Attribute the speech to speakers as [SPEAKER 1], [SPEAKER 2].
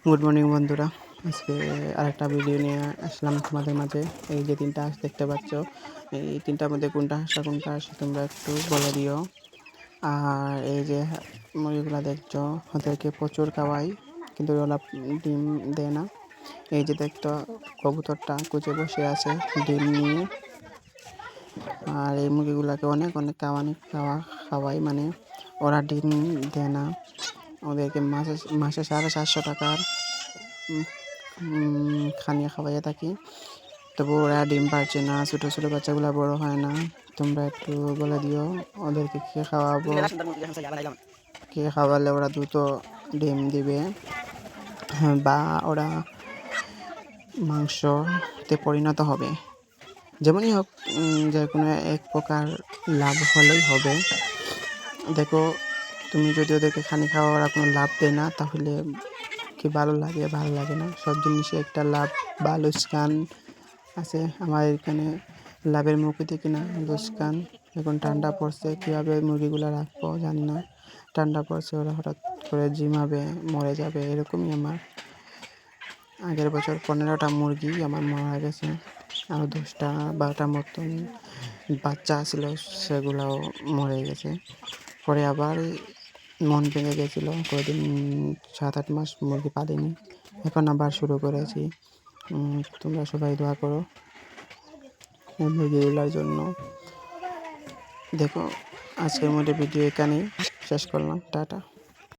[SPEAKER 1] Good morning বন্ধুরা, আজকে আরেকটা ভিডিও নিয়ে আসলাম তোমাদের মাঝে। এই যে তিনটা হাঁস দেখতে পাচ্ছ, এই তিনটার মধ্যে কোনটা হাঁস তোমরা একটু বলে দিও। আর এই যে মুরগিগুলো দেখছো, ওদেরকে প্রচুর খাওয়াই কিন্তু ওরা ডিম দেয় না। এই যে দেখতো কবুতরটা কুচে বসে আছে ডিম নিয়ে। আর এই মুরগিগুলোকে অনেক অনেক খাওয়াই, মানে ওরা ডিম দেয় না। ওদেরকে মাসে 750 টাকার খানিয়া খাওয়াইয়া থাকি, তবু ওরা ডিম পারছে না। ছোটো ছোটো বাচ্চাগুলো বড় হয় না। তোমরা একটু বলে দিও ওদেরকে কে খাওয়াবো, কে খাওয়ালে ওরা দ্রুত ডিম দিবে বা ওরা মাংসতে পরিণত হবে। যেমনই হোক, যে কোনো এক প্রকার লাভ হলেই হবে। দেখো, তুমি যদি ওদেরকে খানি খাওয়া ওরা কোনো লাভ দেয় না, তাহলে কি ভালো লাগে না। সব জিনিসে একটা লাভ বা লোকসান আছে। আমার এখানে লাভের মুখে দেখি না, লোকসান। এখন ঠান্ডা পড়ছে, কীভাবে মুরগিগুলো রাখবো জানি না। ঠান্ডা পড়ছে, ওরা হঠাৎ করে ঝিমাবে, মরে যাবে, এরকমই আমার। আগের বছর 15টা মুরগি আমার মারা গেছে, আর 10টা 12টার মতন বাচ্চা ছিল, সেগুলোও মরে গেছে। পরে আবার মন ভেঙে গেছিলো, কয়েকদিন 7-8 মাস মুরগি পালিনি। এখন আবার শুরু করেছি। তোমরা সবাই দোয়া করো এই মুরগিগুলোর জন্য। দেখো, আজকের মধ্যে ভিডিও এখানেই শেষ করলাম। টাটা।